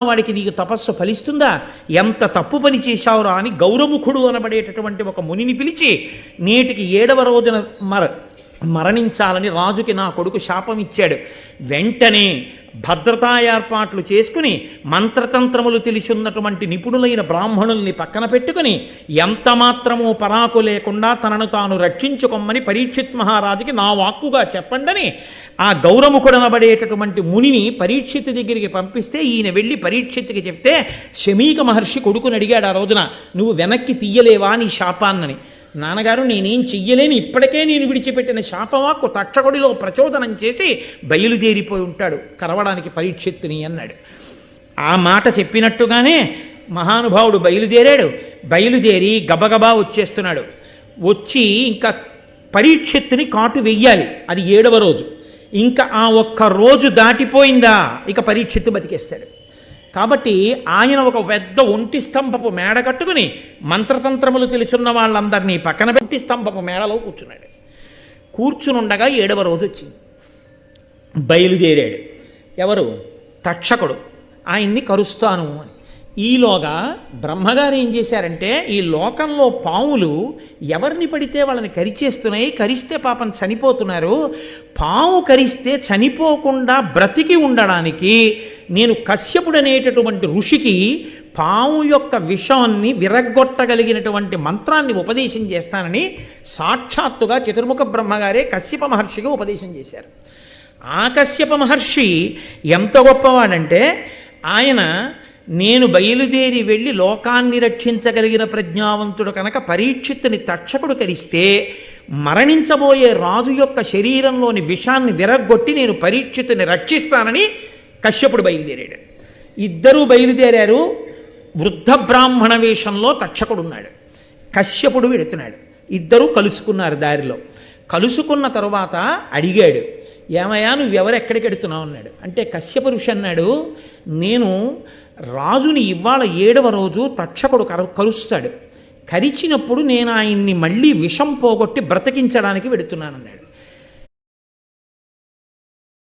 వాడికి నీకు తపస్సు ఫలిస్తుందా? ఎంత తప్పు పని చేశావురా అని గౌరముఖుడు అనబడేటటువంటి ఒక మునిని పిలిచి నేటికి 7వ రోజున మరణించాలని రాజుకి నా కొడుకు శాపం ఇచ్చాడు. వెంటనే భద్రతా ఏర్పాట్లు చేసుకుని మంత్రతంత్రములు తెలిసి ఉన్నటువంటి నిపుణులైన బ్రాహ్మణుల్ని పక్కన పెట్టుకుని ఎంత మాత్రమూ పరాకు లేకుండా తనను తాను రక్షించుకోమని పరీక్షిత్ మహారాజుకి నా వాక్కుగా చెప్పండని ఆ గౌరముఖుడనబడేటటువంటి మునిని పరీక్షిత్ దగ్గరికి పంపిస్తే ఈయన వెళ్ళి పరీక్షిత్తుకి చెప్తే శమీక మహర్షి కొడుకుని అడిగాడు ఆ రోజున, నువ్వు వెనక్కి తీయలేవా నీ శాపాన్నని. నాన్నగారు నేనేం చెయ్యలేని, ఇప్పటికే నేను విడిచిపెట్టిన శాపవాక్కు తక్షకుడిలో ప్రచోదనం చేసి బయలుదేరిపోయి ఉంటాడు కరవడానికి పరీక్షిత్తుని అన్నాడు. ఆ మాట చెప్పినట్టుగానే మహానుభావుడు బయలుదేరాడు. బయలుదేరి గబగబా వచ్చేస్తున్నాడు. వచ్చి ఇంకా పరీక్షిత్తుని కాటు వెయ్యాలి. అది 7వ రోజు. ఇంకా ఆ ఒక్క రోజు దాటిపోయిందా ఇక పరీక్షిత్తు బతికేస్తాడు. కాబట్టి ఆయన ఒక పెద్ద ఒంటి స్తంభపు మేడ కట్టుకుని మంత్రతంత్రములు తెలుసున్న వాళ్ళందరినీ పక్కన పెట్టి స్తంభపు మేడలో కూర్చున్నాడు. కూర్చునుండగా 7వ రోజు వచ్చింది. బయలుదేరాడు. ఎవరు? తక్షకుడు. ఆయన్ని కరుస్తాను అని. ఈలోగా బ్రహ్మగారు ఏం చేశారంటే, ఈ లోకంలో పాములు ఎవరిని పడితే వాళ్ళని కరిచేస్తున్నాయి, కరిస్తే పాపం చనిపోతున్నారు. పాము కరిస్తే చనిపోకుండా బ్రతికి ఉండడానికి నేను కశ్యపుడనేటటువంటి ఋషికి పాము యొక్క విషాన్ని విరగ్గొట్టగలిగినటువంటి మంత్రాన్ని ఉపదేశం చేస్తానని సాక్షాత్తుగా చతుర్ముఖ బ్రహ్మగారే కశ్యప మహర్షికి ఉపదేశం చేశారు. ఆ కశ్యప మహర్షి ఎంత గొప్పవాడంటే, ఆయన నేను బయలుదేరి వెళ్ళి లోకాన్ని రక్షించగలిగిన ప్రజ్ఞావంతుడు కనుక పరీక్షిత్తుని తక్షకుడు కరిస్తే మరణించబోయే రాజు యొక్క శరీరంలోని విషాన్ని విరగ్గొట్టి నేను పరీక్షిత్తుని రక్షిస్తానని కశ్యపుడు బయలుదేరాడు. ఇద్దరూ బయలుదేరారు. వృద్ధ బ్రాహ్మణ వేషంలో తక్షకుడున్నాడు, కశ్యపుడు వెడుతున్నాడు. ఇద్దరూ కలుసుకున్నారు. దారిలో కలుసుకున్న తరువాత అడిగాడు, ఏమయ్యా నువ్వెవరు ఎక్కడికి వెడుతున్నావు అన్నాడు. అంటే కశ్యప ఋషి అన్నాడు, నేను రాజుని ఇవాళ 7వ రోజు తక్షకుడు కలుస్తాడు. కరిచినప్పుడు నేను ఆయన్ని మళ్ళీ విషం పోగొట్టి బ్రతికించడానికి వెడుతున్నానన్నాడు.